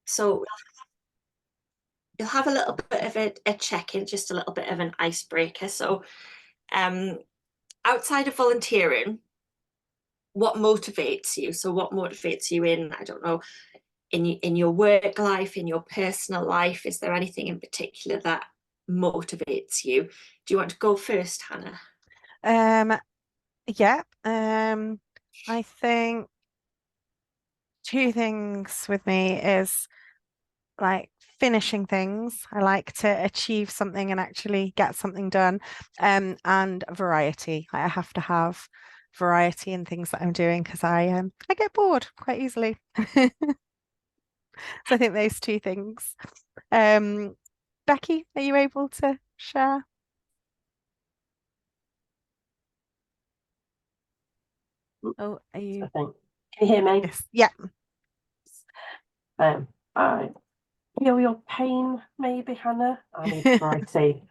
So you'll have a little bit of a check-in, just a little bit of an icebreaker. So um, outside of volunteering, what motivates you? So what motivates you in, I don't know, in your work life, in your personal life? Is there anything in particular that motivates you? Do you want to go first, Hannah? Um, yeah. I think two things with me is like finishing things. I like to achieve something and actually get something done. And variety. I have to have variety in things that I'm doing because I get bored quite easily. So I think those two things. Um, Becky, are you able to share? Oh, are I you? think. Can you hear me? Yes. Yeah. I feel your pain, maybe, Hannah. I need variety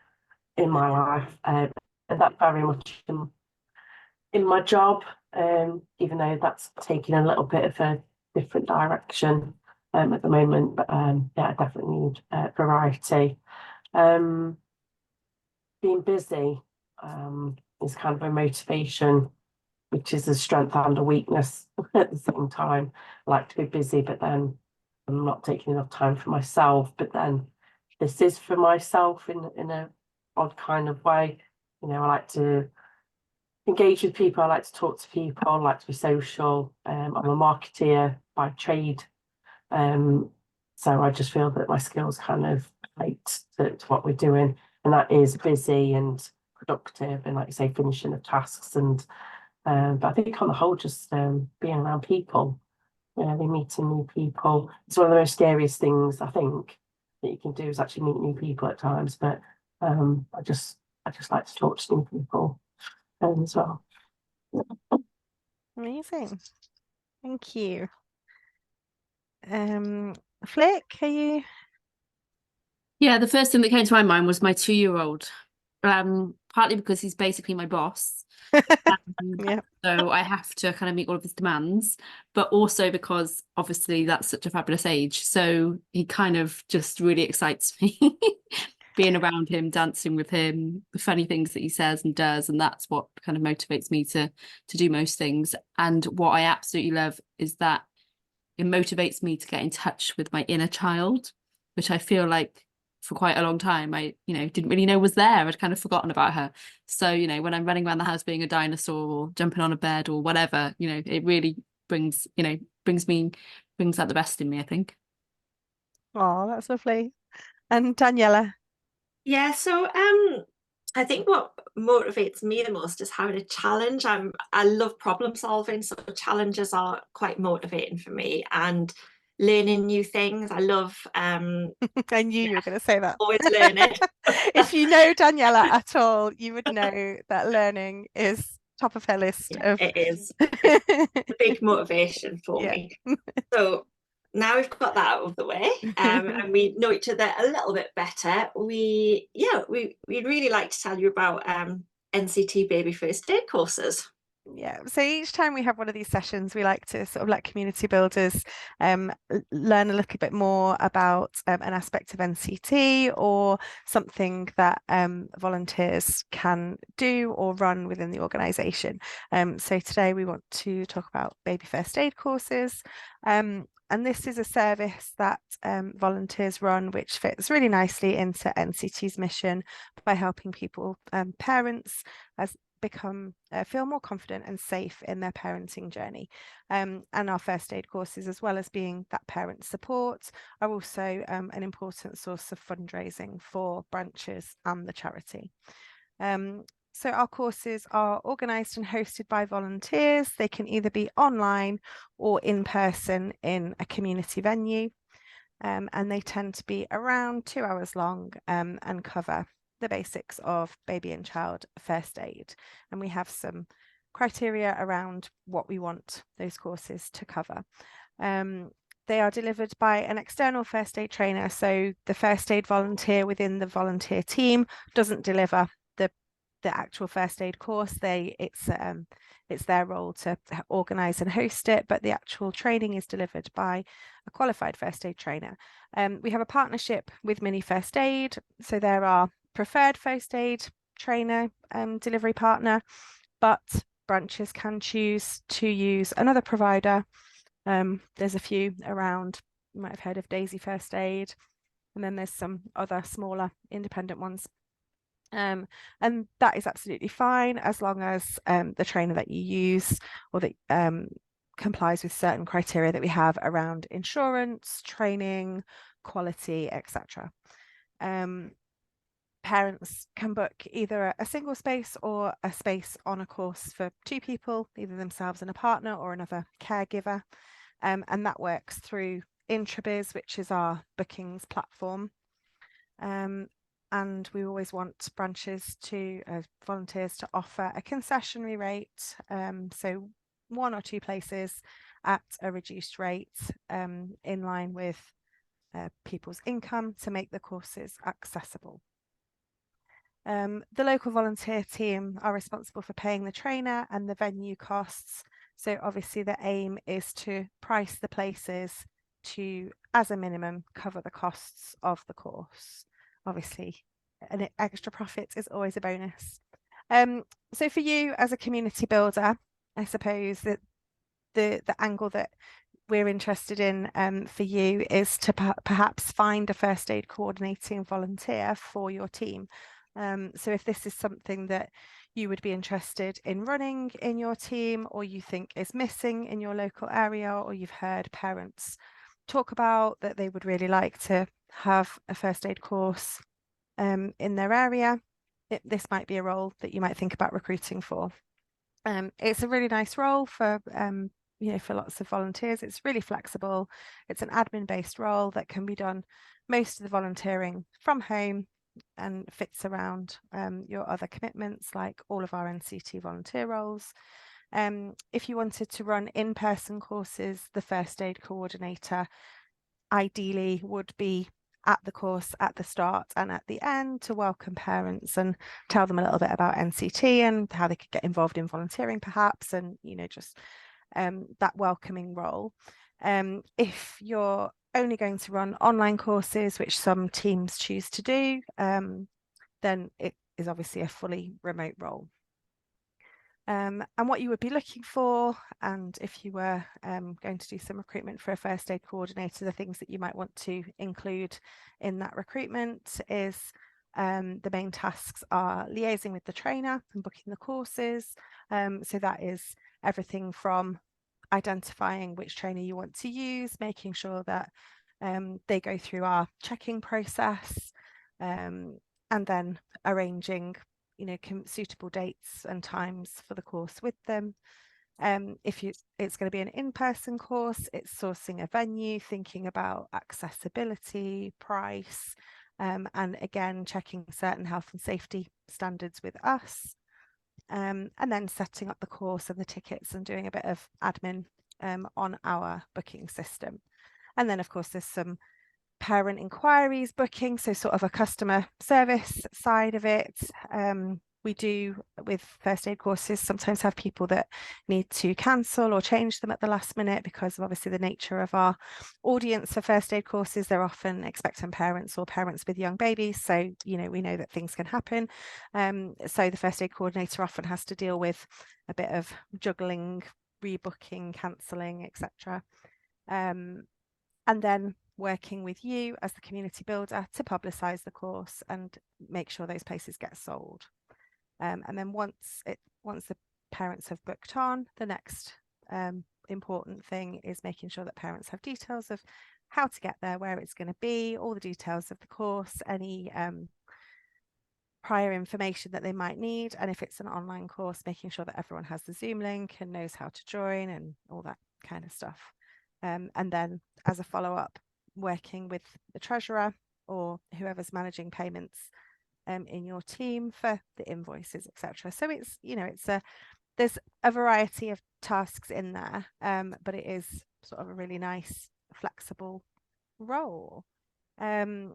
in my life, and that very much in my job, even though that's taking a little bit of a different direction at the moment. But yeah, I definitely need variety. Um, Being busy is kind of a motivation, which is a strength and a weakness at the same time. I like to be busy, but then I'm not taking enough time for myself. But then this is for myself in a odd kind of way. I like to engage with people. I like to talk to people. I like to be social. I'm a marketeer by trade, um, so I just feel that my skills kind of relate to what we're doing, and that is busy and productive, and like you say, finishing of tasks. And but I think on the whole, just being around people, meeting new people. It's one of the most scariest things I think that you can do is actually meet new people at times. But I just like to talk to new people as well. Amazing. Thank you. Flick, are you? Yeah, the first thing that came to my mind was my 2-year-old. Partly because he's basically my boss. Um, Yeah. so I have to kind of meet all of his demands, but also because obviously that's such a fabulous age. So he kind of just really excites me being around him, dancing with him, the funny things that he says and does, and that's what kind of motivates me to do most things. And what I absolutely love is that it motivates me to get in touch with my inner child, which I feel like for quite a long time I, didn't really know was there. I'd kind of forgotten about her. So, when I'm running around the house being a dinosaur or jumping on a bed or whatever, it really brings, brings out the best in me, I think. Oh, that's lovely. And Daniela. Yeah, so I think what motivates me the most is having a challenge. I love problem solving, so challenges are quite motivating for me and learning new things. I love I knew yeah, you were going to say that. always learning. If you know Daniela at all, you would know that learning is top of her list Yeah, of. it is. It's a big motivation for Yeah. me. So now we've got that out of the way, and we know each other a little bit better. We'd really like to tell you about NCT baby first aid courses. Yeah, so each time we have one of these sessions, we like to sort of let community builders learn a little bit more about an aspect of NCT or something that volunteers can do or run within the organisation. So today we want to talk about baby first aid courses. And this is a service that volunteers run, which fits really nicely into NCT's mission by helping people, parents, as become feel more confident and safe in their parenting journey. And our first aid courses, as well as being that parent support, are also an important source of fundraising for branches and the charity. So our courses are organised and hosted by volunteers. They can either be online or in person in a community venue. And they tend to be around 2 hours long and cover the basics of baby and child first aid. And we have some criteria around what we want those courses to cover. They are delivered by an external first aid trainer. So the first aid volunteer within the volunteer team doesn't deliver the the actual first aid course. It's their role to organise and host it, but the actual training is delivered by a qualified first aid trainer. We have a partnership with Mini First Aid, so they're our preferred first aid trainer delivery partner, but branches can choose to use another provider. There's a few around. You might have heard of Daisy First Aid, and then there's some other smaller independent ones. And that is absolutely fine as long as the trainer that you use or that complies with certain criteria that we have around insurance, training, quality, etc. Parents can book either a single space or a space on a course for 2 people, either themselves and a partner or another caregiver. And that works through Intrabiz, which is our bookings platform. And we always want branches to volunteers to offer a concessionary rate, so 1 or 2 places at a reduced rate in line with people's income to make the courses accessible. The local volunteer team are responsible for paying the trainer and the venue costs. So obviously the aim is to price the places to, as a minimum, cover the costs of the course. Obviously, an extra profit is always a bonus. So for you as a community builder, I suppose that the angle that we're interested in for you is to perhaps find a first aid coordinating volunteer for your team. So if this is something that you would be interested in running in your team, or you think is missing in your local area, or you've heard parents talk about that they would really like to have a first aid course in their area, this might be a role that you might think about recruiting for. It's a really nice role for for lots of volunteers. It's really flexible. It's an admin-based role that can be done, most of the volunteering from home, and fits around your other commitments, like all of our NCT volunteer roles. If you wanted to run in-person courses, the first aid coordinator ideally would be at the course at the start and at the end to welcome parents and tell them a little bit about NCT and how they could get involved in volunteering perhaps, and just that welcoming role. If you're only going to run online courses, which some teams choose to do, then it is obviously a fully remote role. And what you would be looking for, and if you were going to do some recruitment for a first aid coordinator, the things that you might want to include in that recruitment is the main tasks are liaising with the trainer and booking the courses. So that is everything from identifying which trainer you want to use, making sure that they go through our checking process, and then arranging suitable dates and times for the course with them. If it's going to be an in-person course, it's sourcing a venue, thinking about accessibility, price, and again checking certain health and safety standards with us, and then setting up the course and the tickets and doing a bit of admin on our booking system. And then of course there's some parent inquiries booking, so sort of a customer service side of it. We do, with first aid courses, sometimes have people that need to cancel or change them at the last minute because of obviously the nature of our audience for first aid courses. They're often expectant parents or parents with young babies, so we know that things can happen. So the first aid coordinator often has to deal with a bit of juggling, rebooking, cancelling, etc. And then working with you as the community builder to publicise the course and make sure those places get sold. And then once the parents have booked on, the next important thing is making sure that parents have details of how to get there, where it's going to be, all the details of the course, any prior information that they might need, and if it's an online course, making sure that everyone has the Zoom link and knows how to join and all that kind of stuff. And then as a follow-up, working with the treasurer or whoever's managing payments in your team for the invoices, etc. So it's there's a variety of tasks in there, but it is sort of a really nice flexible role, and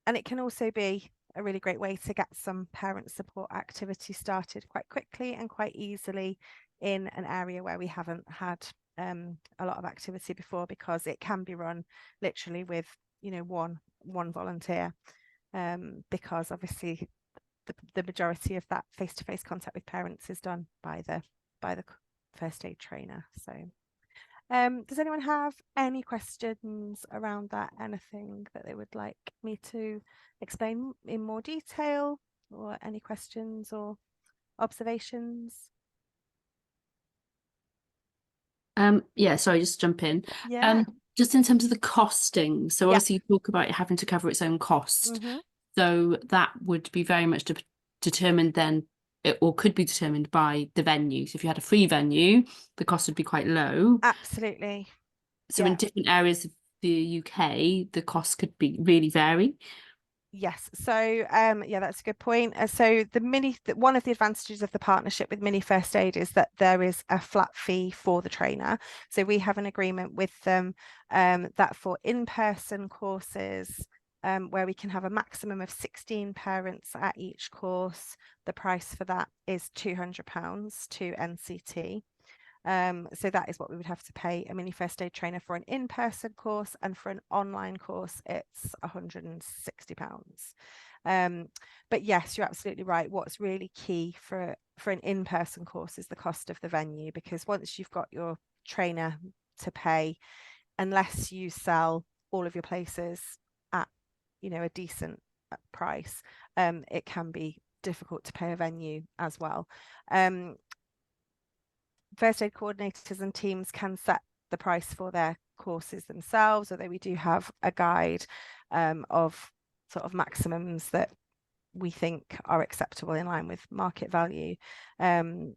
it can also be a really great way to get some parent support activity started quite quickly and quite easily in an area where we haven't had a lot of activity before, because it can be run literally with, you know, one volunteer, because obviously the majority of that face-to-face contact with parents is done by the first aid trainer. So does anyone have any questions around that? Anything that they would like me to explain in more detail, or any questions or observations? Yeah, sorry, just jump in. Yeah. Just in terms of the costing, so Yeah. obviously you talk about it having to cover its own cost. Mhm. So that would be very much determined then, or could be determined by the venue. So if you had a free venue, the cost would be quite low. Absolutely. So in Yeah. different areas of the UK, the cost could be really vary. Yes. So yeah, that's a good point. So one of the advantages of the partnership with Mini First Aid is that there is a flat fee for the trainer. So we have an agreement with them that for in-person courses, where we can have a maximum of 16 parents at each course, the price for that is £200 to NCT. So that is what we would have to pay a Mini First Aid trainer for an in-person course, and for an online course it's £160. But yes, you're absolutely right. What's really key for an in-person course is the cost of the venue, because once you've got your trainer to pay, unless you sell all of your places at, you know, a decent price, it can be difficult to pay a venue as well. First aid coordinators and teams can set the price for their courses themselves, although we do have a guide of sort of maximums that we think are acceptable in line with market value, and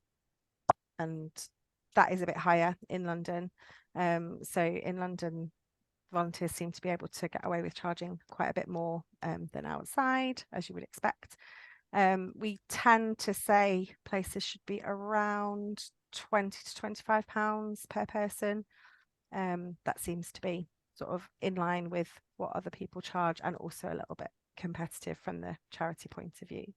that is a bit higher in London. So in London, volunteers seem to be able to get away with charging quite a bit more than outside, as you would expect. We tend to say places should be around £20 to £25 per person. That seems to be sort of in line with what other people charge, and also a little bit competitive from the charity point of view.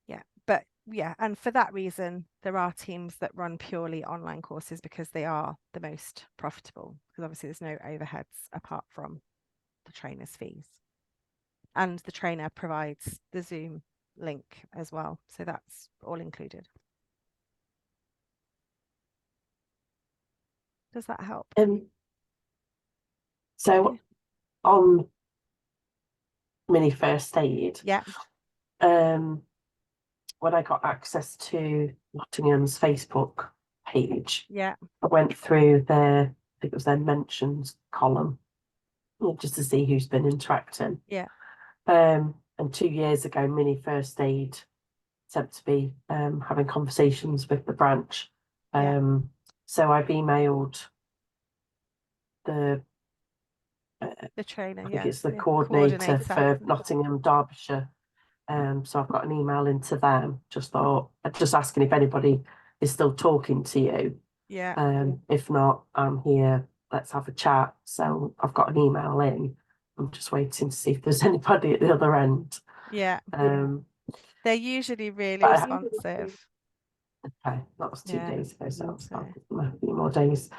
Yeah, but yeah, and for that reason, there are teams that run purely online courses because they are the most profitable, because obviously there's no overheads apart from the trainer's fees. And the trainer provides the Zoom link as well, so that's all included. Does that help? So on Mini First Aid, Yeah, when I got access to Nottingham's Facebook page, yeah, I went through their, I think it was their mentions column, just to see who's been interacting. yeah, and 2 years ago, Mini First Aid said to be having conversations with the branch. Yeah. So I've emailed the trainer, I think yeah, it's the the coordinator for Nottingham, Derbyshire. So I've got an email into them. Just asking if anybody is still talking to you. Yeah, If not, I'm here. Let's have a chat. So I've got an email in. I'm just waiting to see if there's anybody at the other end. yeah. Um, They're usually really but I haven't- responsive. Okay, that was 2 Yeah. days ago, so I'll So start with a few more days.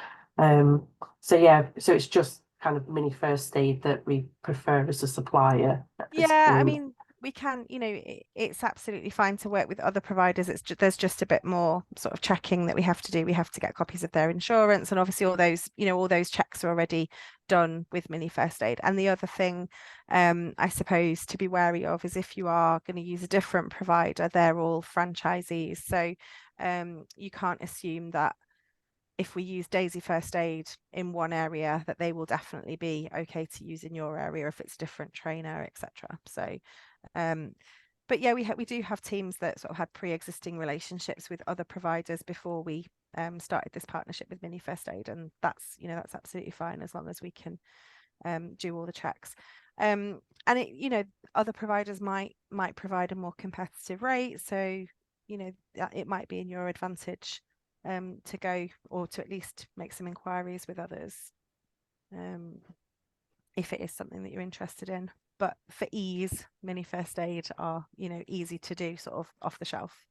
So yeah, so it's just kind of Mini First Aid that we prefer as a supplier at this yeah, I point. mean, we can, you know, it's absolutely fine to work with other providers. It's just, there's just a bit more sort of checking that we have to do. We have to get copies of their insurance, and obviously all those, you know, all those checks are already done with Mini First Aid. And the other thing, I suppose, to be wary of is if you are going to use a different provider, they're all franchisees. So you can't assume that if we use Daisy First Aid in one area, that they will definitely be okay to use in your area if it's a different trainer, etc. So but yeah, we do have teams that sort of had pre-existing relationships with other providers before we started this partnership with Mini First Aid, and that's, you know, that's absolutely fine as long as we can do all the checks. And it, you know, other providers might provide a more competitive rate, so you know it might be in your advantage to go, or to at least make some inquiries with others if it is something that you're interested in. but for ease, mini first aid are, you know, easy to do, sort of off the shelf.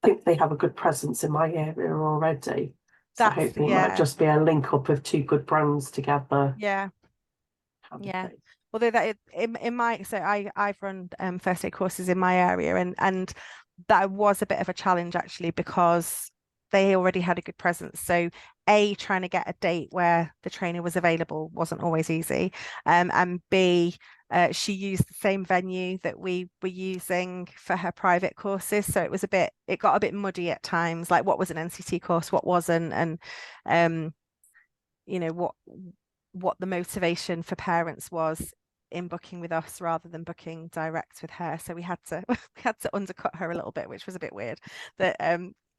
I think they have a good presence in my area already. So That's, hopefully it yeah. might just be a link up of two good brands together. Yeah. kind of Yeah. thing. Although that in my, so I've run first aid courses in my area, and that was a bit of a challenge actually, because they already had a good presence. So trying to get a date where the trainer was available wasn't always easy. And B, she used the same venue that we were using for her private courses. So it got a bit muddy at times, like what was an NCT course, what wasn't, and you know, what the motivation for parents was in booking with us rather than booking direct with her. So we had to undercut her a little bit, which was a bit weird. That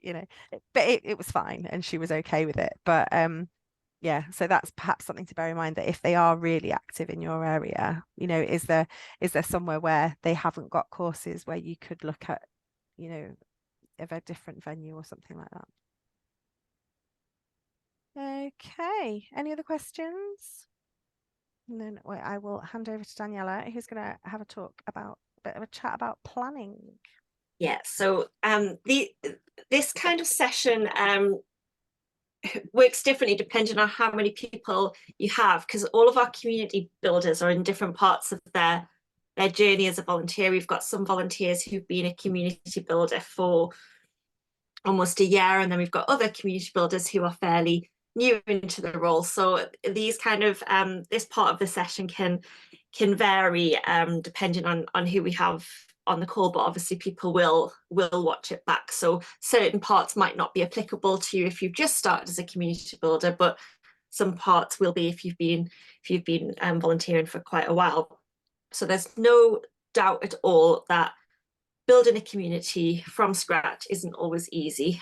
you know, but it was fine and she was okay with it. But yeah, so that's perhaps something to bear in mind, that if they are really active in your area, you know, is there somewhere where they haven't got courses where you could look at, you know, of a different venue or something like that. Okay, any other questions? And then I will hand over to Daniela, who's going to have a bit of a chat about planning. Yeah, so this kind of session works differently depending on how many people you have, because all of our community builders are in different parts of their journey as a volunteer. We've got some volunteers who've been a community builder for almost a year, and then we've got other community builders who are fairly new into the role. So these kind of this part of the session can vary depending on who we have on the call, but obviously people will watch it back. So certain parts might not be applicable to you if you've just started as a community builder, but some parts will be if you've been volunteering for quite a while. So there's no doubt at all that building a community from scratch isn't always easy,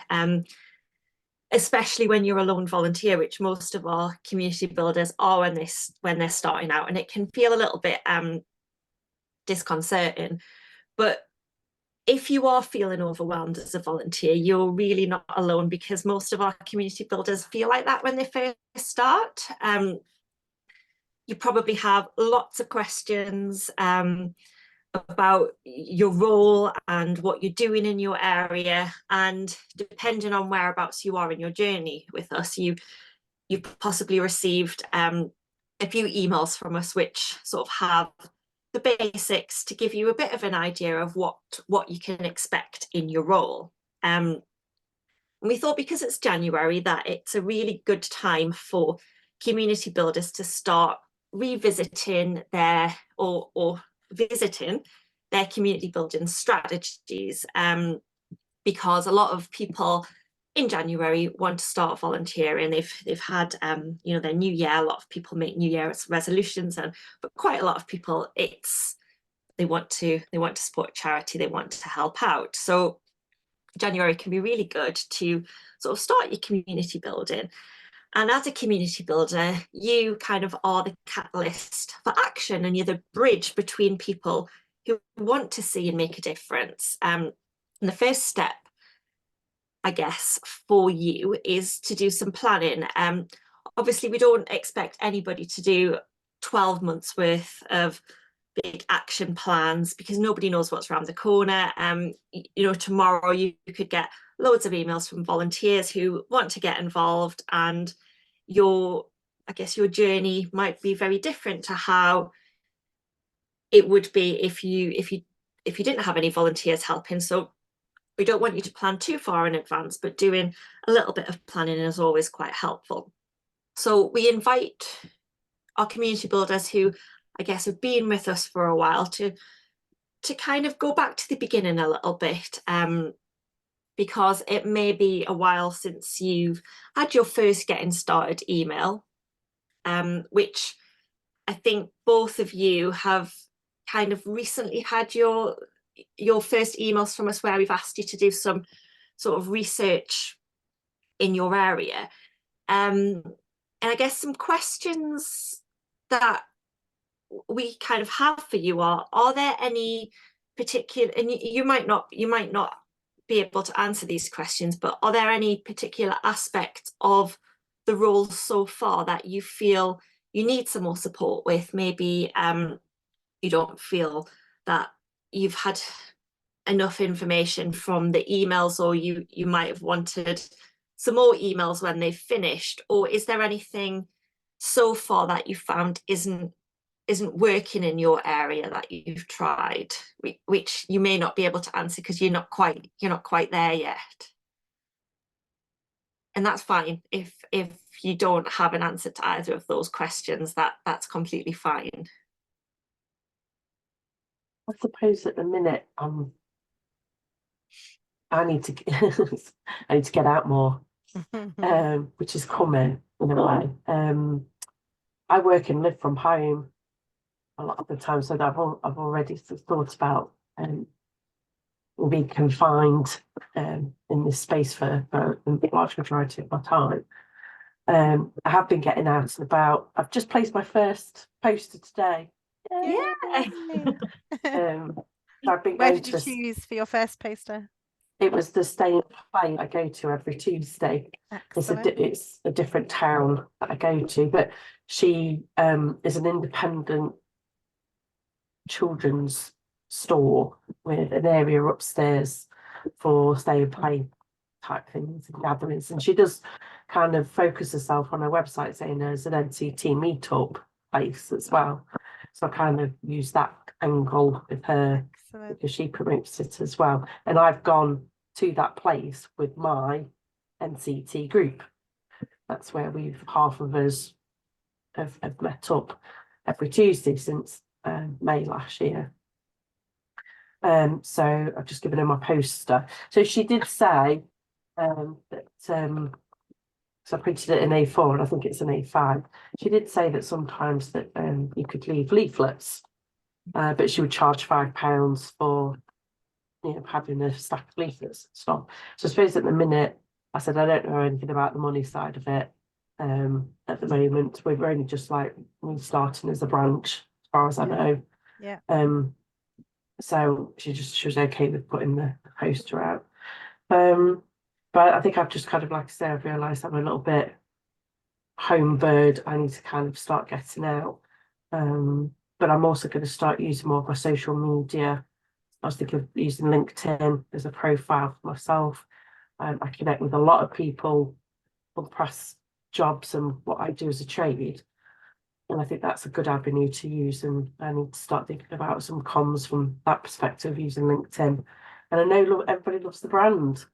especially when you're a lone volunteer, which most of our community builders are when they're starting out, and it can feel a little bit disconcerting. But if you are feeling overwhelmed as a volunteer, you're really not alone, because most of our community builders feel like that when they first start. You probably have lots of questions about your role and what you're doing in your area, and depending on whereabouts you are in your journey with us, you've possibly received a few emails from us which sort of have the basics to give you a bit of an idea of what you can expect in your role. And we thought, because it's January, that it's a really good time for community builders to start revisiting or visiting their community building strategies, because a lot of people in January want to start volunteering. They've had you know, their new year. A lot of people make New Year's resolutions, but quite a lot of people, they want to support charity, they want to help out. So January can be really good to sort of start your community building. And as a community builder, you kind of are the catalyst for action, and you're the bridge between people who want to see and make a difference. And the first step, I guess, for you is to do some planning. Obviously, we don't expect anybody to do 12 months worth of big action plans, because nobody knows what's around the corner. You know, tomorrow you could get loads of emails from volunteers who want to get involved, and I guess your journey might be very different to how it would be if you didn't have any volunteers helping. So we don't want you to plan too far in advance, but doing a little bit of planning is always quite helpful. So we invite our community builders who, I guess, have been with us for a while to kind of go back to the beginning a little bit, because it may be a while since you've had your first getting started email, which I think both of you have kind of recently had your first emails from us, where we've asked you to do some sort of research in your area. And I guess some questions that we kind of have for you are there any particular, and you might not be able to answer these questions, but are there any particular aspects of the role so far that you feel you need some more support with. Maybe you don't feel that you've had enough information from the emails, or you might have wanted some more emails when they've finished, or is there anything so far that you found isn't working in your area that you've tried, which you may not be able to answer because you're not quite there yet? And that's fine if you don't have an answer to either of those questions. That's completely fine. I suppose at the minute I need to I need to get out more, which is coming in a way. I work and live from home a lot of the time, so that I've already sort of thought about being confined in this space for the large majority of my time. I have been getting out and about. I've just placed my first poster today. Yeah. So I've been Where going did you to choose for your first poster? it was the Stay and Play I go to every Tuesday. Excellent. It's a different town that I go to, but she is an independent children's store with an area upstairs for stay and play type things and gatherings. And she does kind of focus herself on her website saying there's an NCT meetup place as well. So I kind of use that angle with her Excellent. because she promotes it as well. And I've gone to that place with my NCT group. That's where half of us have met up every Tuesday since May last year. So I've just given her my poster. So she did say that so I printed it in A4 and I think it's an A5. She did say that sometimes that you could leave leaflets, but she would charge £5 for having a stack of leaflets and stuff. So I suppose at the minute, I said I don't know anything about the money side of it. At the moment, we're only just like starting as a branch, as far as I know. Yeah. So she was okay with putting the poster out. But I think I've just kind of, like I say, I've realised I'm a little bit home bird. I need to kind of start getting out. But I'm also going to start using more of my social media. I was thinking of using LinkedIn as a profile for myself. I connect with a lot of people on past jobs and what I do as a trade. And I think that's a good avenue to use. And I need to start thinking about some comms from that perspective using LinkedIn. And I know everybody loves the brand.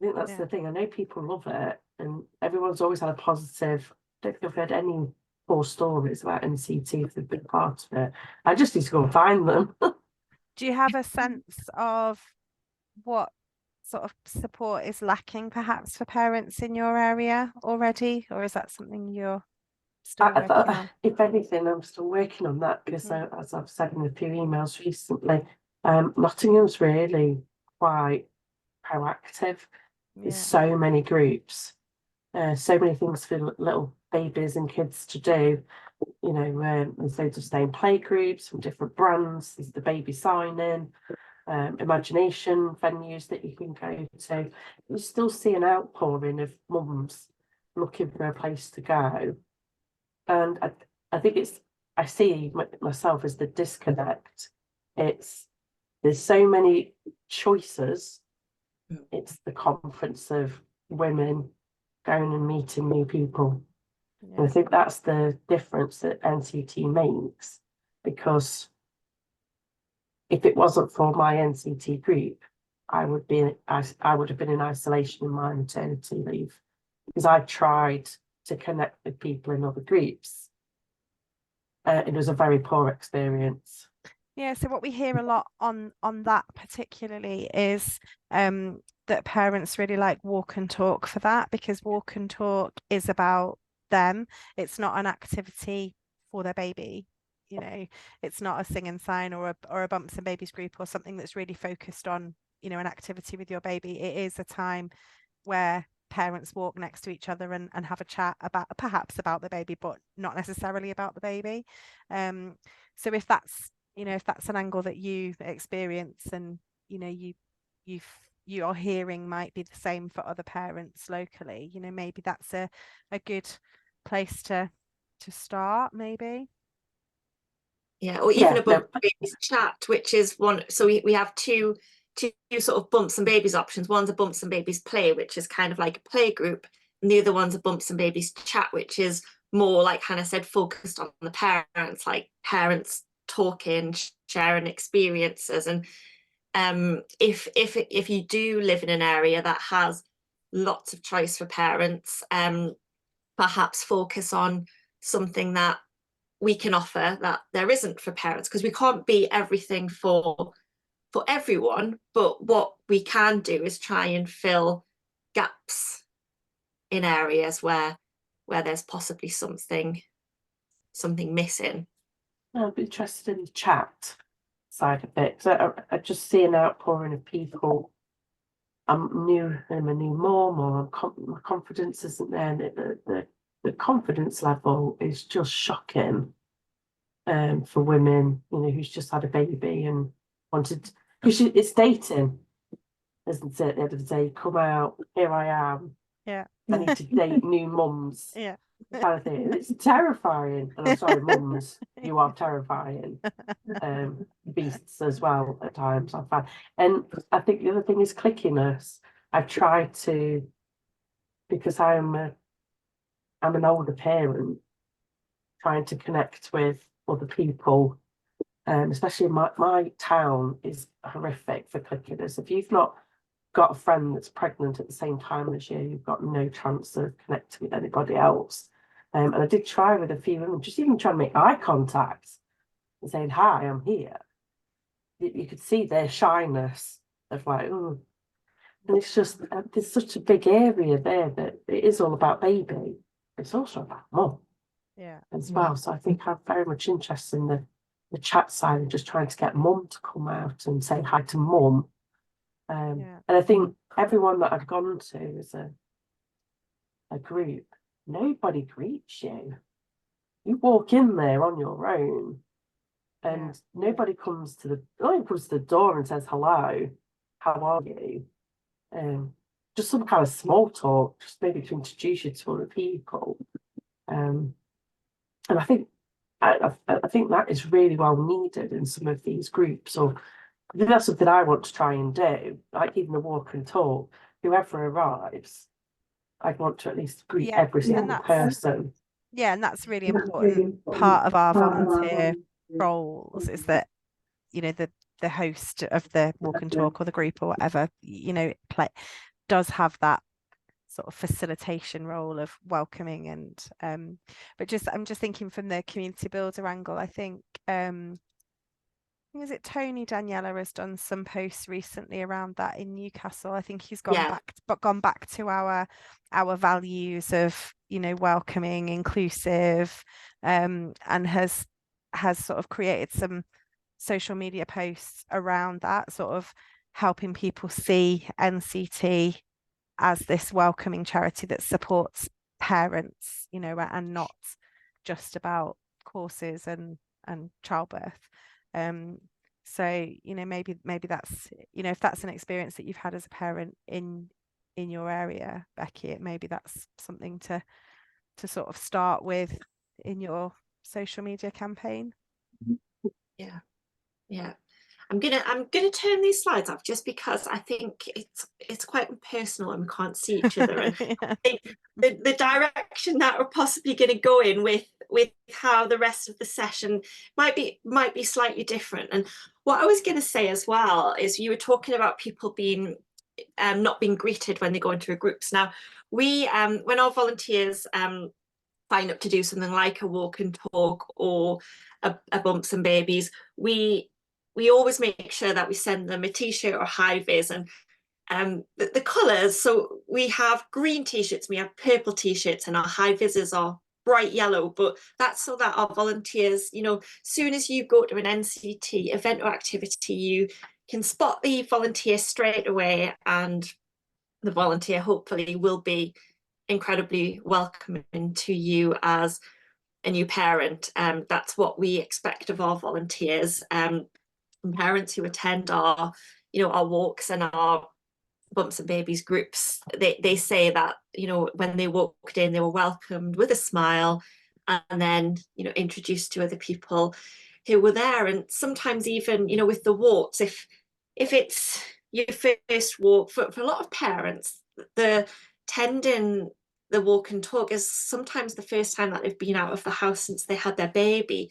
I think that's the thing. I know people love it, and everyone's always had a positive. I don't think I've heard any poor stories about NCT if they've been part of it. I just need to go and find them. Do you have a sense of what sort of support is lacking perhaps for parents in your area already, or is that something you're still working on? If anything, I'm still working on that because as I've said in a few emails recently, Nottingham's really quite proactive. There's so many groups, so many things for little babies and kids to do. There's loads of stay and play groups from different brands. There's the baby sign-in, imagination venues that you can go to. You still see an outpouring of mums looking for a place to go. And I think I see myself as the disconnect. There's so many choices. It's the conference of women going and meeting new people. And I think that's the difference that NCT makes, because if it wasn't for my NCT group, I would have been in isolation in my maternity leave, because I tried to connect with people in other groups. It was a very poor experience. Yeah, so what we hear a lot on that particularly is that parents really like Walk and Talk for that, because Walk and Talk is about them. It's not an activity for their baby. It's not a sing and sign or a bumps and babies group or something that's really focused on, an activity with your baby. It is a time where parents walk next to each other and have a chat perhaps about the baby, but not necessarily about the baby. So if that's an angle that you experience and you're hearing might be the same for other parents locally, maybe that's a good place to to start, maybe. Yeah, or even Yeah, a bump and babies chat, which is one. So we have two sort of bumps and babies options. One's a bumps and babies play, which is kind of like a play group, and the other one's a bumps and babies chat, which is more, like Hannah said, focused on the parents, like parents talking, sharing experiences. And if you do live in an area that has lots of choice for parents, perhaps focus on something that we can offer that there isn't for parents, because we can't be everything for everyone, but what we can do is try and fill gaps in areas where there's possibly something missing. I'd be interested in the chat side of it, because I just see an outpouring of people. I'm a new mom, or my confidence isn't there, and the confidence level is just shocking. For women, who's just had a baby and wanted, because it's dating, isn't it? At the end of the day, come out, here I am. Yeah. I need to date new mums. Yeah. Kind of thing. It's terrifying. And I'm sorry, mums, you are terrifying. Beasts as well at times, I find. And I think the other thing is clickiness. I've tried to, because I'm an older parent, trying to connect with other people. Especially my town is horrific for clickiness. If you've not got a friend that's pregnant at the same time as you, you've got no chance of connecting with anybody else. And I did try with a few women, just even trying to make eye contact and saying, hi, I'm here. You could see their shyness of like, oh. And it's just, there's such a big area there that it is all about baby. It's also about mum as well. So I think I'm very much interested in the chat side and just trying to get mum to come out and say hi to mum. And I think everyone that I've gone to as a group, nobody greets you. You walk in there on your own, and nobody comes to the door and says hello, how are you? Just some kind of small talk, just maybe to introduce you to other people. And I think I think that is really well needed in some of these groups. Or I think that's something I want to try and do, like even the walk and talk. Whoever arrives, I'd want to at least greet every single person. Yeah, and that's really important. Part of our volunteer roles is that, the host of the walk and talk or the group or whatever, does have that sort of facilitation role of welcoming. And but I'm just thinking from the community builder angle, I think is it Tony Daniela has done some posts recently around that in Newcastle. I think he's gone back to our values of welcoming, inclusive, and has sort of created some social media posts around that, sort of helping people see NCT as this welcoming charity that supports parents, and not just about courses and childbirth. So maybe that's, if that's an experience that you've had as a parent in your area, Becky, maybe that's something to sort of start with in your social media campaign. Yeah. I'm gonna turn these slides off just because I think it's quite personal and we can't see each other. And I think the direction that we're possibly going to go in with how the rest of the session might be slightly different. And what I was going to say as well is, you were talking about people being not being greeted when they go into groups. Now, we when our volunteers sign up to do something like a walk and talk or a bumps and babies, we always make sure that we send them a t-shirt or high vis, and the colours. So we have green t-shirts, we have purple t-shirts, and our high vises are bright yellow. But that's so that our volunteers, soon as you go to an NCT event or activity, you can spot the volunteer straight away, and the volunteer hopefully will be incredibly welcoming to you as a new parent. That's what we expect of our volunteers. Parents who attend our walks and our bumps and babies groups, they say that when they walked in, they were welcomed with a smile, and then, you know, introduced to other people who were there. And sometimes even, you know, with the walks, if it's your first walk, for a lot of parents, the tending the walk and talk is sometimes the first time that they've been out of the house since they had their baby.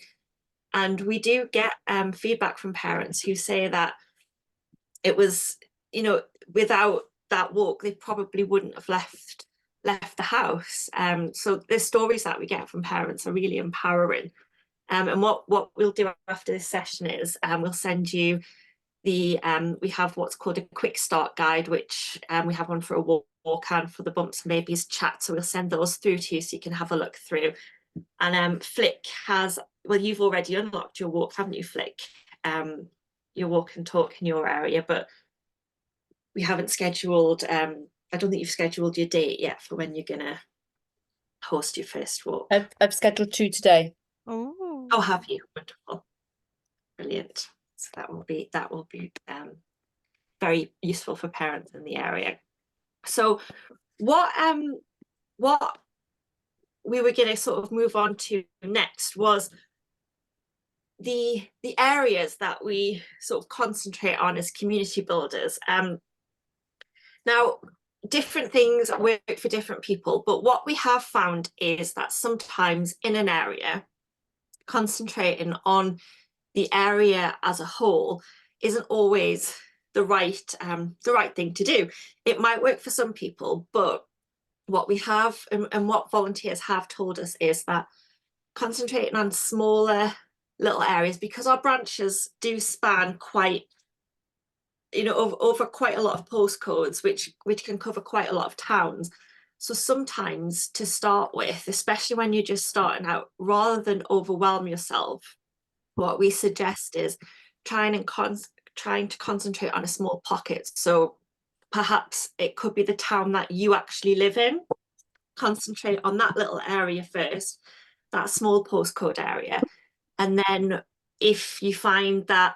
And we do get feedback from parents who say that it was, you know, without that walk, they probably wouldn't have left the house. So the stories that we get from parents are really empowering. And what we'll do after this session is we'll send you the we have what's called a quick start guide, which we have one for a walk and for the bumps and babies chat. So we'll send those through to you so you can have a look through. And Flick has, well, you've already unlocked your walk, haven't you, Flick? Your walk and talk in your area, but we haven't scheduled, I don't think you've scheduled your date yet for when you're gonna host your first walk. I've scheduled 2 today. Ooh. Oh, have you? Wonderful. Brilliant. So that will be very useful for parents in the area. So what we were going to sort of move on to next was the areas that we sort of concentrate on as community builders. Now, different things work for different people, but what we have found is that sometimes in an area, concentrating on the area as a whole isn't always the right thing to do. It might work for some people, but what we have and what volunteers have told us is that concentrating on smaller little areas, because our branches do span quite, you know, over quite a lot of postcodes, which can cover quite a lot of towns. So sometimes to start with, especially when you're just starting out, rather than overwhelm yourself, what we suggest is trying to concentrate on a small pocket. So perhaps it could be the town that you actually live in. Concentrate on that little area first, that small postcode area. And then if you find that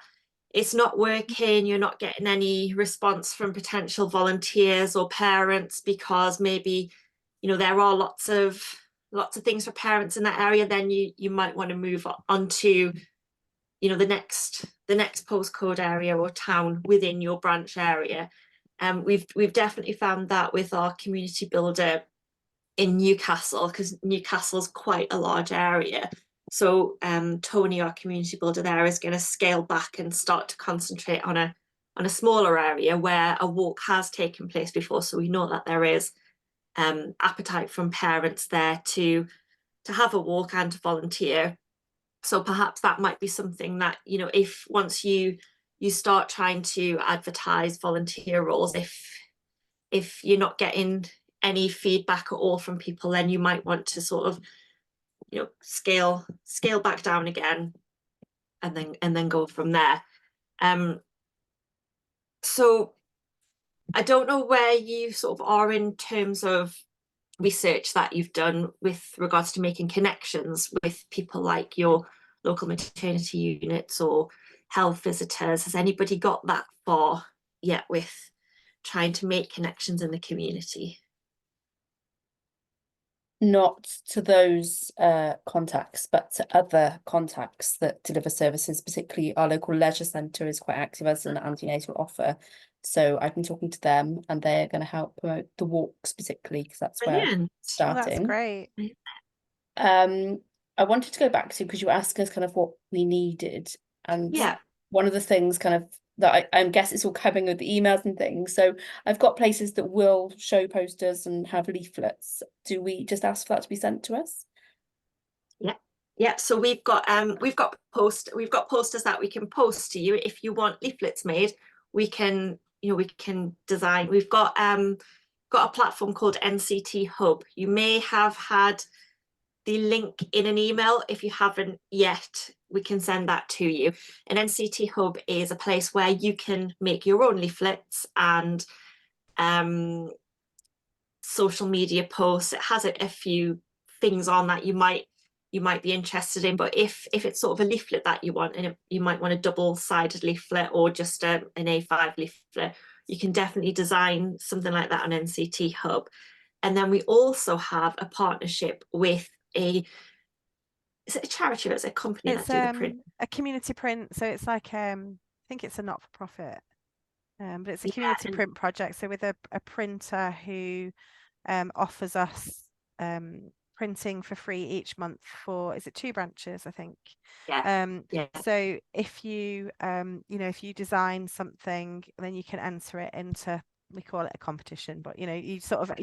it's not working, you're not getting any response from potential volunteers or parents because maybe, you know, there are lots of things for parents in that area, then you might want to move on to, you know, the next postcode area or town within your branch area. We've definitely found that with our community builder in Newcastle, because Newcastle's quite a large area. So Tony, our community builder there, is going to scale back and start to concentrate on a smaller area where a walk has taken place before. So we know that there is appetite from parents there to have a walk and to volunteer. So perhaps that might be something that, you know, if once you start trying to advertise volunteer roles, if you're not getting any feedback at all from people, then you might want to sort of, you know, scale back down again and then go from there. So I don't know where you sort of are in terms of research that you've done with regards to making connections with people like your local maternity units or health visitors. Has anybody got that far yet with trying to make connections in the community? Not to those contacts, but to other contacts that deliver services, particularly our local leisure centre is quite active as an antenatal offer. So I've been talking to them and they're going to help promote the walks particularly, because that's where Brilliant. I'm Oh, starting. that's great. I wanted to go back to, because you asked us kind of what we needed, and Yeah. one of the things kind of that I guess it's all coming with the emails and things. So I've got places that will show posters and have leaflets. Do we just ask for that to be sent to us? Yeah, so we've got posters that we can post to you. If you want leaflets made, we can design. We've got a platform called NCT Hub. You may have had the link in an email. If you haven't yet, we can send that to you. And NCT Hub is a place where you can make your own leaflets and social media posts. It has a few things on that you might be interested in, but if it's sort of a leaflet that you want, and you might want a double-sided leaflet or just an A5 leaflet, you can definitely design something like that on NCT Hub. And then we also have a partnership with a Is it a charity or is it a company It's that do the print? a community print, so it's like I think it's a not-for-profit, but it's a Yeah, community and- print project. So with a printer who offers us printing for free each month for, is it 2 branches, I think. Yeah. So if you if you design something, then you can enter it into, we call it a competition, but you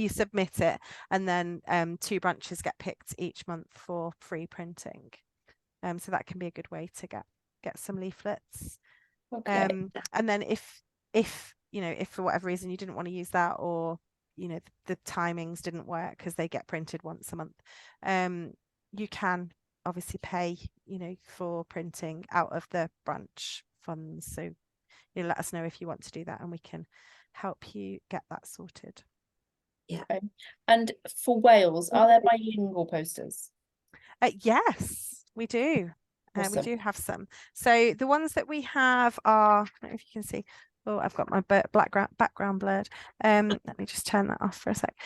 submit it, and then 2 branches get picked each month for free printing. So that can be a good way to get some leaflets. Okay. And then if for whatever reason you didn't want to use that, or the timings didn't work because they get printed once a month, you can obviously pay for printing out of the branch funds. So let us know if you want to do that, and we can help you get that sorted. And for Wales, are there bilingual posters? Yes, we do. We Awesome. do have some. So the ones that we have are, I don't know if you can see. Oh, I've got my background blurred. Let me just turn that off for a sec.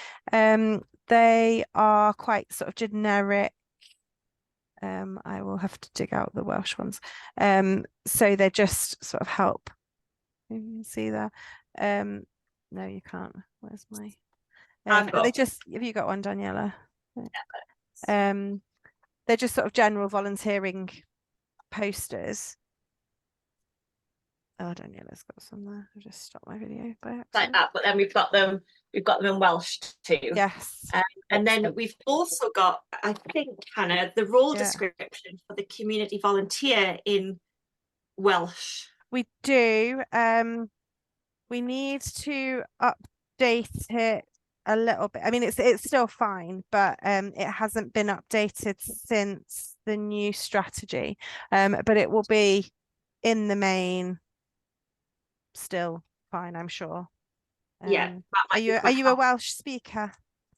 They are quite sort of generic. I will have to dig out the Welsh ones. So they're just sort of help. You can see there. No, you can't. Where's my? But they just. Have you got one, Daniela? They're just sort of general volunteering posters. Oh, Daniela's got some there. I'll just stop my video by Like accident. that, but then we've got them in Welsh too. Yes. And then Excellent. we've also got, I think, Hannah, the role Yeah. description for the community volunteer in Welsh. We do. We need to update it a little bit. I mean, it's still fine, but it hasn't been updated since the new strategy. But it will be in the main still fine, I'm sure. Yeah, that Are might be you quite a hard. Welsh speaker,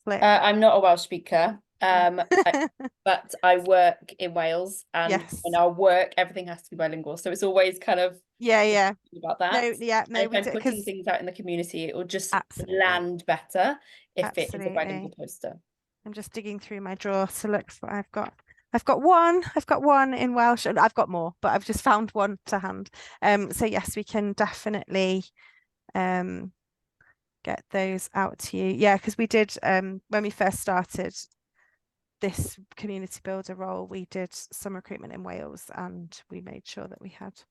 Flip? I'm not a Welsh speaker, but I work in Wales, and Yes. in our work, everything has to be bilingual. So it's always kind of Yeah. about that. No, And if we I'm do, putting 'cause things out in the community, it will just absolutely. land better if it is a bilingual Absolutely. poster. I'm just digging through my drawer to look for. I've got one in Welsh, and I've got more, but I've just found one to hand. So yes, we can definitely get those out to you. Yeah, because we did when we first started this community builder role, we did some recruitment in Wales, and we made sure that we had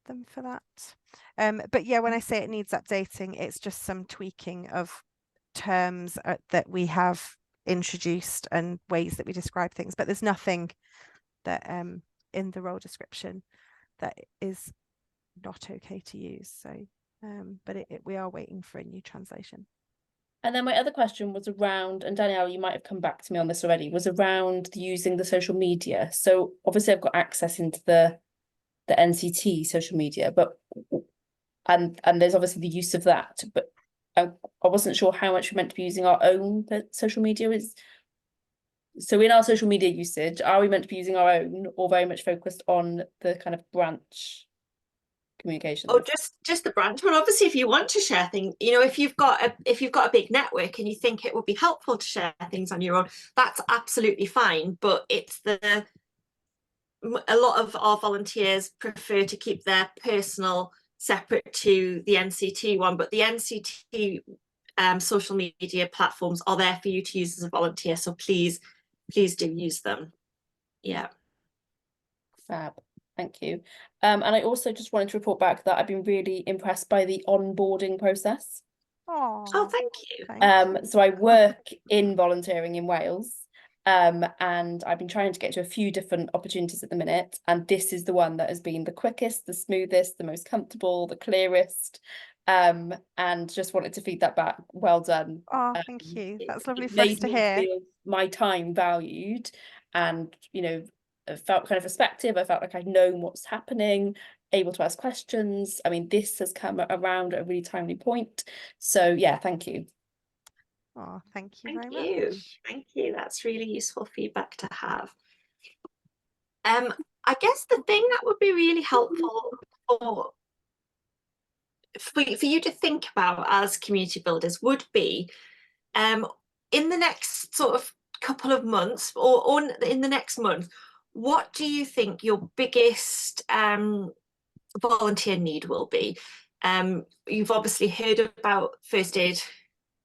them for that. But yeah, when I say it needs updating, it's just some tweaking of terms that we have introduced and ways that we describe things, but there's nothing that in the role description that is not okay to use. So but we are waiting for a new translation. And then my other question was around, and Danielle, you might have come back to me on this already, was around using the social media. So obviously I've got access into the NCT social media, but and there's obviously the use of that, but I wasn't sure how much we're meant to be using our own social media is. So in our social media usage, are we meant to be using our own, or very much focused on the kind of branch communications? Oh, just the branch one. Obviously, if you want to share things, if you've got a big network and you think it would be helpful to share things on your own, that's absolutely fine. But a lot of our volunteers prefer to keep their personal separate to the NCT one, but the NCT social media platforms are there for you to use as a volunteer. So please do use them. Yeah. Fab. Thank you. And I also just wanted to report back that I've been really impressed by the onboarding process. Oh, thank you. So I work in volunteering in Wales, and I've been trying to get to a few different opportunities at the minute, and this is the one that has been the quickest, the smoothest, the most comfortable, the clearest, and just wanted to feed that back. Well done. Oh, thank you. That's lovely It for us made to me hear. feel my time valued, and I felt kind of respected. I felt like I'd known what's happening, able to ask questions. I mean, this has come around at a really timely point. So yeah, thank you. Oh, thank you Thank very you. much. Thank you. That's really useful feedback to have. I guess the thing that would be really helpful for you to think about as community builders would be in the next sort of couple of months or in the next month, what do you think your biggest volunteer need will be? You've obviously heard about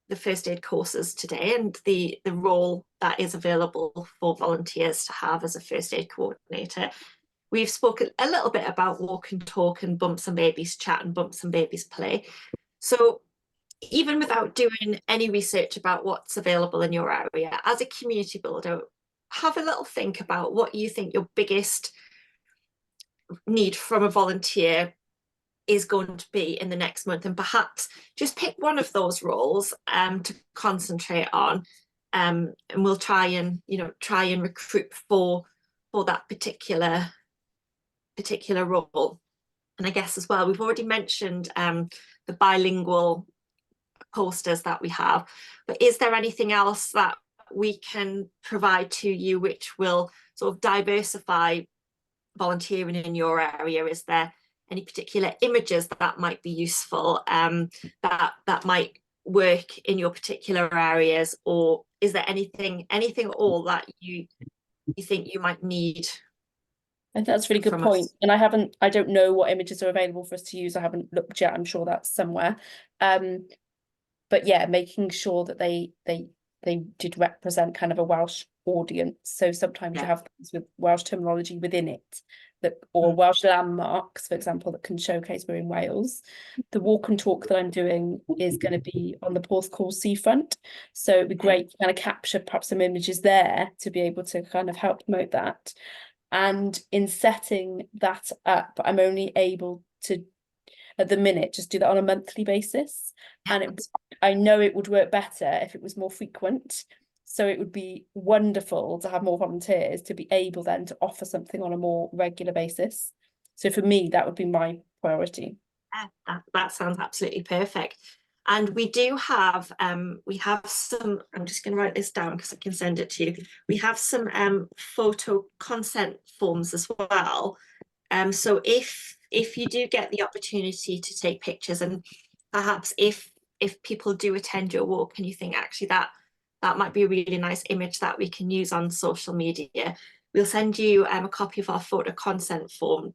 the first aid courses today, and the role that is available for volunteers to have as a first aid coordinator. We've spoken a little bit about walk and talk and bumps and babies chat and bumps and babies play. So even without doing any research about what's available in your area, as a community builder, have a little think about what you think your biggest need from a volunteer is going to be in the next month, and perhaps just pick one of those roles to concentrate on, and we'll try and recruit for that particular role. And I guess as well, we've already mentioned the bilingual posters that we have, but is there anything else that we can provide to you which will sort of diversify volunteering in your area? Is there any particular images that might be useful, that might work in your particular areas, or is there anything at all that you think you might need? I think that's a really good point. And I don't know what images are available for us to use. I haven't looked yet. I'm sure that's somewhere. But yeah, making sure that they did represent kind of a Welsh audience. So sometimes you have things with Welsh terminology within it, or Welsh landmarks, for example, that can showcase we're in Wales. The walk and talk that I'm doing is going to be on the Porthcawl seafront. So it'd be great to kind of capture perhaps some images there to be able to kind of help promote that. And in setting that up, I'm only able to, at the minute, just do that on a monthly basis. And I know it would work better if it was more frequent. So it would be wonderful to have more volunteers to be able then to offer something on a more regular basis. So for me, that would be my priority. That sounds absolutely perfect. And we do have some, I'm just going to write this down because I can send it to you. We have some photo consent forms as well. So if you do get the opportunity to take pictures, and perhaps if people do attend your walk and you think actually that might be a really nice image that we can use on social media, we'll send you a copy of our photo consent form.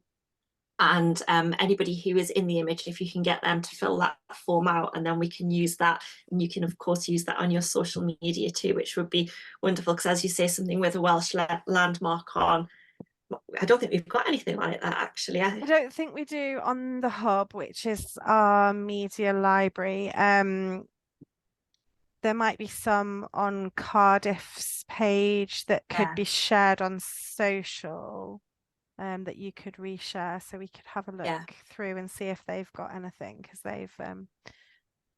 And anybody who is in the image, if you can get them to fill that form out, and then we can use that, and you can of course use that on your social media too, which would be wonderful, because as you say, something with a Welsh landmark on, I don't think we've got anything like that actually. I don't think we do on the hub, which is our media library. There might be some on Cardiff's page that could be shared on social, that you could reshare, so we could have a look through and see if they've got anything, because they've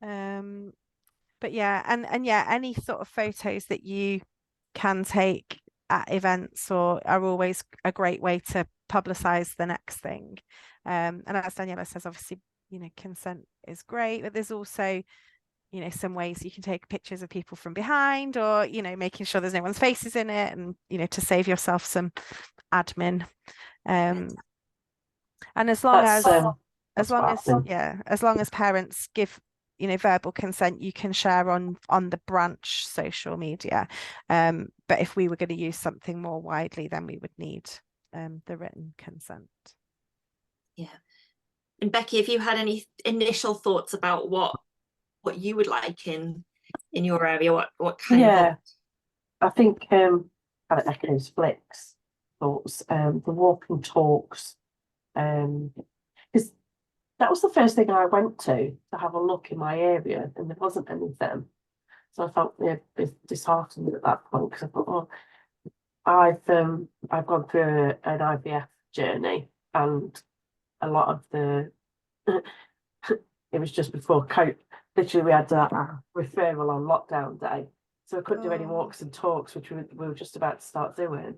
but yeah, and yeah, any sort of photos that you can take at events or are always a great way to publicize the next thing. And as Daniela says, obviously, consent is great, but there's also some ways you can take pictures of people from behind, or making sure there's no one's faces in it, and to save yourself some admin. And as long as parents give verbal consent, you can share on the branch social media. But if we were going to use something more widely, then we would need the written consent. Yeah. And Becky, have you had any initial thoughts about what you would like in your area? What kind of? I think kind of echoes Flick's thoughts. The walk and talks, because that was the first thing I went to have a look in my area, and there wasn't anything. So I felt a bit disheartened at that point, because I thought, I've gone through an IVF journey, and a lot of the it was just before COVID. Literally, we had a referral on lockdown day, so I couldn't do any walks and talks, which we were just about to start doing.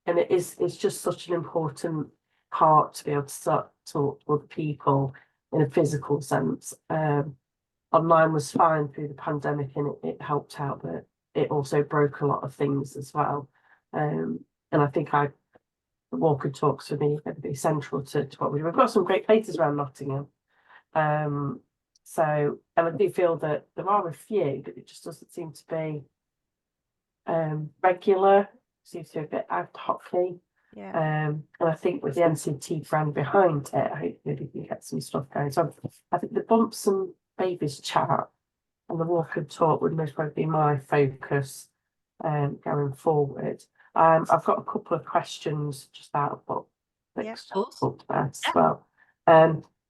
And it's just such an important part to be able to start to talk to other people in a physical sense. Online was fine through the pandemic, and it helped out, but it also broke a lot of things as well. And I think the walk and talks for me are going to be central to what we do. We've got some great places around Nottingham. So, and I do feel that there are a few, but it just doesn't seem to be regular, seems to be a bit ad hoc-y. Yeah. And I think with the NCT brand behind it, I hope maybe we can get some stuff going. So I think the Bumps and Babies chat and the walk and talk would most probably be my focus going forward. I've got a couple of questions just out of what Nick's course. talked about as Yeah. well.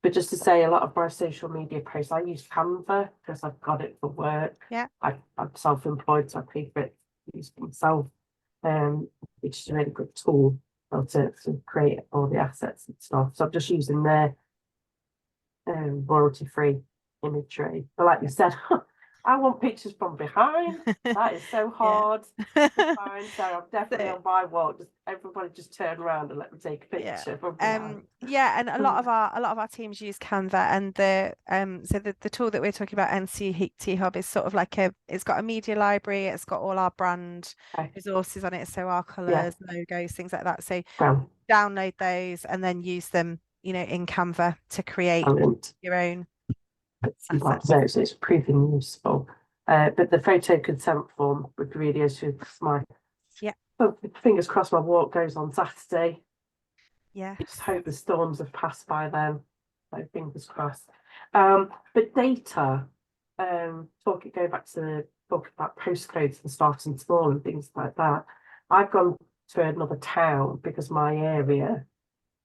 But just to say, a lot of my social media posts, I use Canva because I've got it for work. Yeah. I'm self-employed, so I pay for it to use it myself, which is a really good tool to create all the assets and stuff. So I'm just using their royalty-free imagery. But like you said, I want pictures from behind. That is so hard to find. So I'm definitely on my wall. Just everybody just turn around and let me take a Yeah. picture from behind. Yeah, and a lot of our teams use Canva, and the tool that we're talking about, NCT Hub, is sort of like it's got a media library, it's got all our brand Okay. resources on it, so our colours, logos, things like that. So Well, download those and then use them, in Canva to create brilliant. your own Like assets. I say, it's proving useful. But the photo consent form would be really useful. My fingers crossed my walk goes on Saturday. Yeah. Just hope the storms have passed by then. So fingers crossed. But data, go back to talking about postcodes and starting small and things like that. I've gone to another town because my area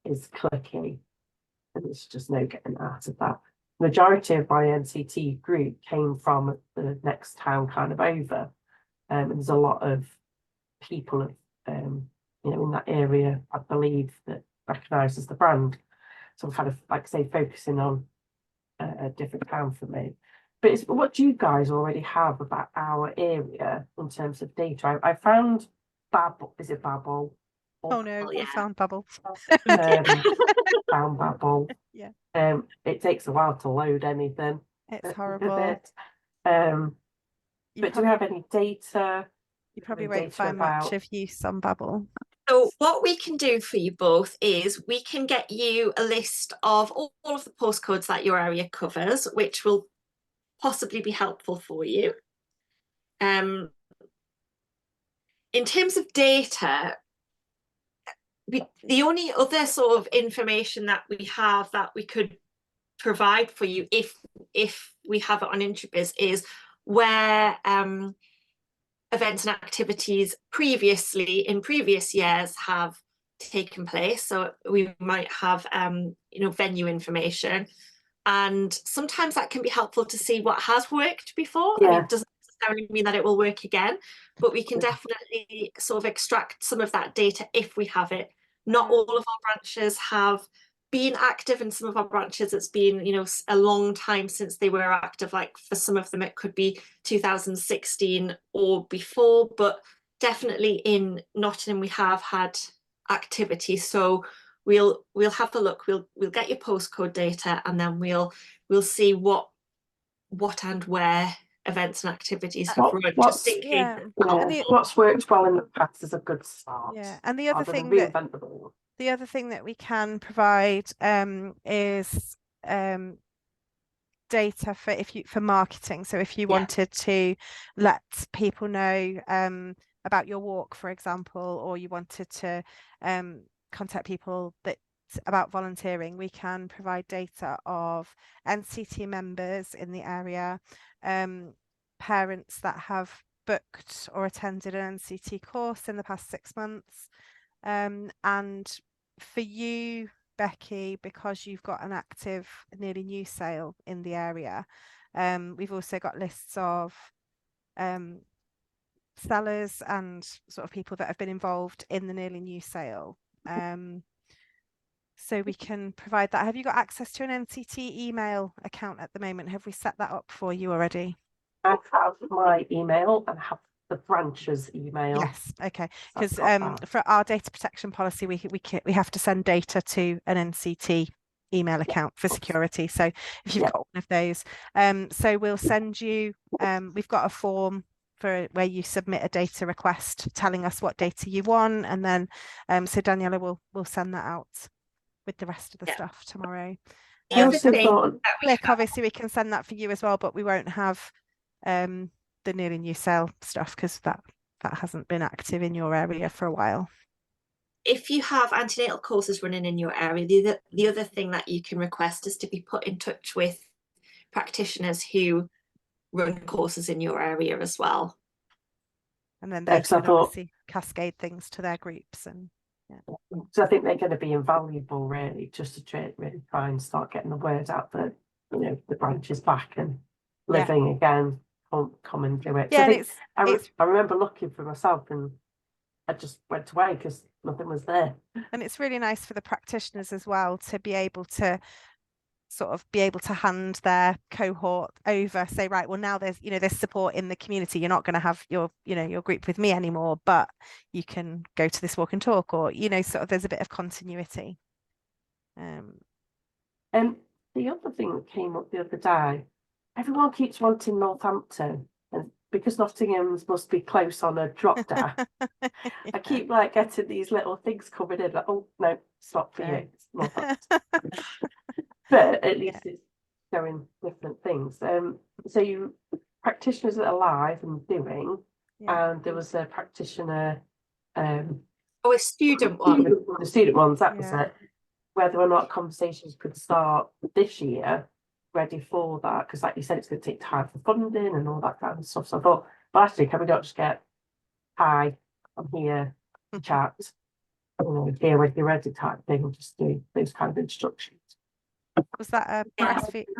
is clicky and there's just no getting out of that. Majority of my NCT group came from the next town kind of over. And there's a lot of people in that area, I believe, that recognises the brand. So I'm kind of, like I say, focusing on a different town for me. But what do you guys already have about our area in terms of data? I found Babble. Is it Babble? Oh no, we found Bubble. Found Babble. Yeah. It takes a while to load anything. It's a horrible. bit. You But do we have any data? You probably any won't data find much about- of use on Bubble. So what we can do for you both is we can get you a list of all of the postcodes that your area covers, which will possibly be helpful for you. In terms of data, the only other sort of information that we have that we could provide for you if we have it on Intrabiz is where events and activities previously in previous years have taken place. So we might have venue information, and sometimes that can be helpful to see what has worked before. I mean, it doesn't necessarily mean that it will work again, but we can definitely sort of extract some of that data if we have it. Not all of our branches have been active, and some of our branches it's been a long time since they were active. Like for some of them it could be 2016 or before, but definitely in Nottingham we have had activity. So we'll have a look, we'll get your postcode data, and then we'll see what and where events and activities have run. Just thinking what's worked well in the past is a good start. Yeah, and the other thing that we can provide is data for marketing. So if you wanted to let people know about your walk, for example, or you wanted to contact people about volunteering, we can provide data of NCT members in the area, parents that have booked or attended an NCT course in the past 6 months, and for you, Becky, because you've got an active Nearly New sale in the area, we've also got lists of sellers and sort of people that have been involved in the Nearly New sale. So we can provide that. Have you got access to an NCT email account at the moment? Have we set that up for you already? I have my email and have the branch's email. Yes, okay. Because for our data protection policy, we have to send data to an NCT email account for security. So if you've got one of those, so we'll send you. We've got a form for where you submit a data request telling us what data you want, and then so Daniela will send that out with the rest of the stuff tomorrow. Click, obviously we can send that for you as well, but we won't have the Nearly New sale stuff because that that hasn't been active in your area for a while. If you have antenatal courses running in your area, the other thing that you can request is to be put in touch with practitioners who run courses in your area as well. And then they Because I can thought, obviously cascade things to their groups. And so I think they're going to be invaluable, really, just to really try and start getting the word out that, you know, the branch is back and Yeah. living again. Come and do it. So yeah, I and think I remember looking for myself and I just went away because nothing was there. and it's really nice for the practitioners as well to be able to sort of be able to hand their cohort over, say, right, well, now there's, you know, there's support in the community. You're not going to have your, you know, your group with me anymore, but you can go to this walk and talk, or, you know, sort of there's a bit of continuity. And the other thing that came up the other day, everyone keeps wanting Northampton, and because Nottingham's must be close on a drop down, I keep like getting these little things coming in, like, oh no, it's not for No. you, it's Northampton. But at least it's showing different things. So you practitioners that are live and doing, Yeah. and there was a practitioner, Oh, a student one. the student ones, that was Yeah. it. Whether or not conversations could start this year, ready for that, because like you said, it's going to take time for funding and all that kind of stuff. So I thought, well, actually, can we not just get, hi, I'm here, chat, you know, here when you're ready type thing, and just do those kind of instructions. Was that a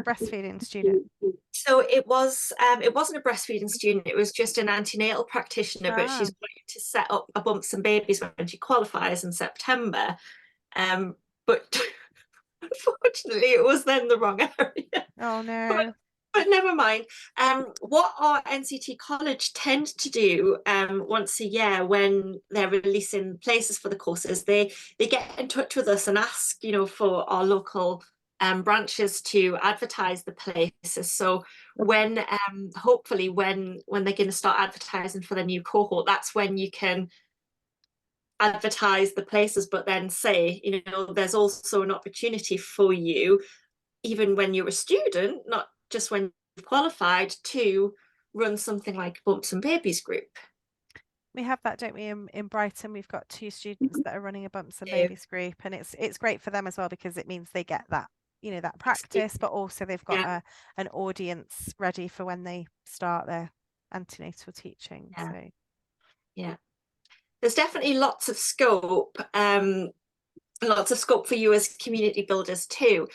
breastfeeding student? So it wasn't a breastfeeding student, it was just an antenatal practitioner, but she's going to set up a Bumps and Babies when she qualifies in September. But unfortunately it was then the wrong area. Oh no. But never mind. What our NCT College tend to do once a year when they're releasing places for the courses, they get in touch with us and ask, you know, for our local branches to advertise the places. So when hopefully when they're going to start advertising for the new cohort, that's when you can advertise the places, but then say, you know, there's also an opportunity for you, even when you're a student, not just when you've qualified, to run something like Bumps and Babies group. We have that, don't we? In Brighton, we've got 2 students that are running a Bumps and Yeah. Babies group, and it's great for them as well because it means they get that, you know, that practice, but also they've got an audience ready for when they start their antenatal teaching. Yeah. So yeah, there's definitely lots of scope for you as community builders too.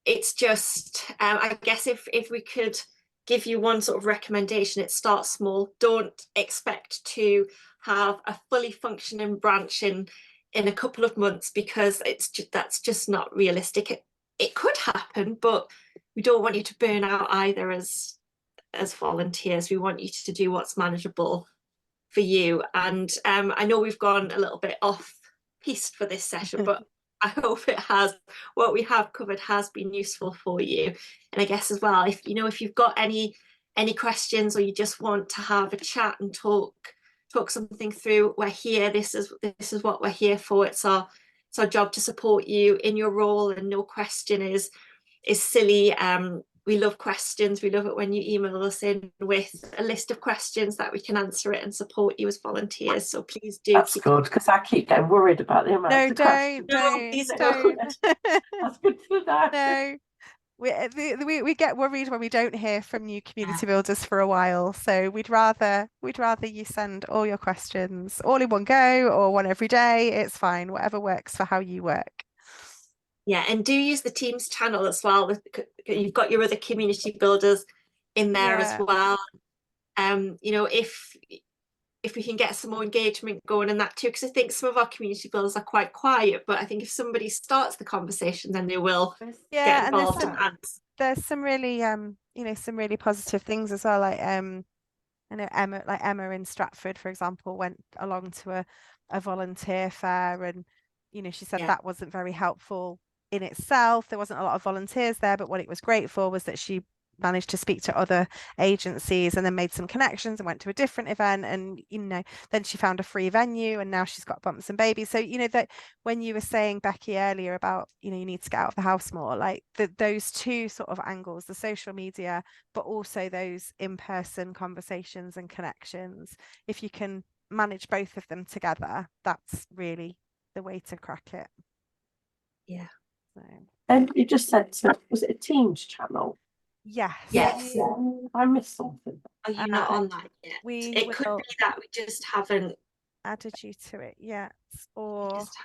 It's just I guess if we could give you one sort of recommendation, it starts small. Don't expect to have a fully functioning branch in a couple of months, because that's just not realistic. It could happen, but we don't want you to burn out either as volunteers. We want you to do what's manageable for you. And I know we've gone a little bit off piste for this session, but I hope what we have covered has been useful for you. And I guess as well, if you've got any questions, or you just want to have a chat and talk something through, we're here. This is what we're here for. It's our job to support you in your role, and no question is silly. We love questions. We love it when you email us in with a list of questions that we can answer it and support you as volunteers. So please do. That's good, because I keep getting worried about the amount of questions. don't. That's good to know. No. We get worried when we don't hear from new community builders for a while. So we'd rather you send all your questions all in one go, or one every day. It's fine, whatever works for how you work. Yeah, and do use the Teams channel as well. You've got your other community builders in there as well. You know, if we can get some more engagement going in that too, because I think some of our community builders are quite quiet, but I think if somebody starts the conversation, then they will get involved. And there's some really you know, some really positive things as well. Like I know Emma in Stratford, for example, went along to a volunteer fair, and you know, she said that wasn't very helpful in itself. There wasn't a lot of volunteers there, but what it was great for was that she managed to speak to other agencies and then made some connections and went to a different event, and you know, then she found a free venue, and now she's got Bumps and Babies. So you know, that when you were saying, Becky, earlier about, you know, you need to get out of the house more, like those 2 sort of angles, the social media but also those in-person conversations and connections, if you can manage both of them together, that's really the way to crack it. Yeah. So, And you just said, was it a Teams channel? yes. Yes. I missed something. Are you not Uh, on that yet? we It could will be that we just haven't. added you to it yet, or Just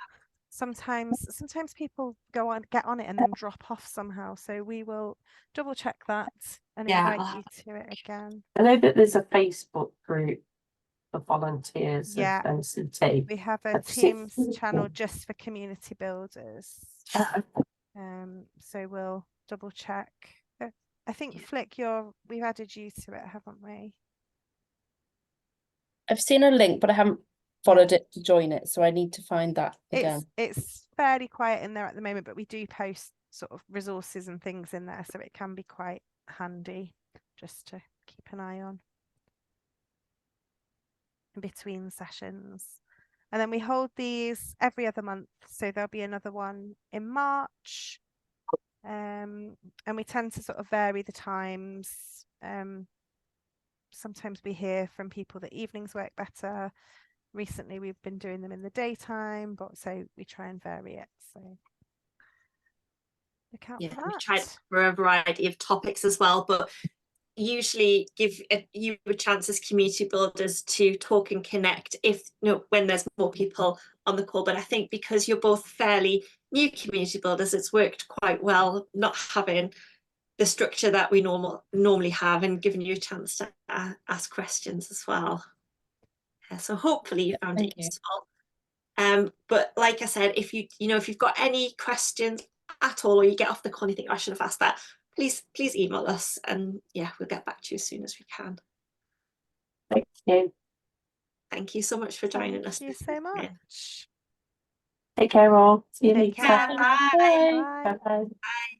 sometimes people get on it and then drop off somehow. So we will double check that and Yeah, invite I'll you to it again. I know that there's a Facebook group for volunteers of Yeah. NCT. We have a I've seen- Teams channel just for community builders. Uh, So we'll double check. I think Yeah. Flick, we've added you to it, haven't we? I've seen a link, but I haven't followed it to join it, so I need to find that again. It's fairly quiet in there at the moment, but we do post sort of resources and things in there, so it can be quite handy just to keep an eye on in between sessions. And then we hold these every other month, so there'll be another one in March. And we tend to sort of vary the times. Sometimes we hear from people that evenings work better. Recently we've been doing them in the daytime, but so we try and vary it. So look out Yeah, for we've that. tried for a variety of topics as well, but usually give you a chance as community builders to talk and connect when there's more people on the call. But I think because you're both fairly new community builders, it's worked quite well not having the structure that we normally have, and giving you a chance to ask questions as well. So hopefully you found it Thank you. useful. But like I said, if you've got any questions at all, or you get off the call and you think, I should have asked that, please email us, and yeah, we'll get back to you as soon as we can. Thank you. Thank you so much for joining Thank us. you this so evening. much. Take care all. See you Take later. care. Bye. Bye. Bye. Bye. Bye.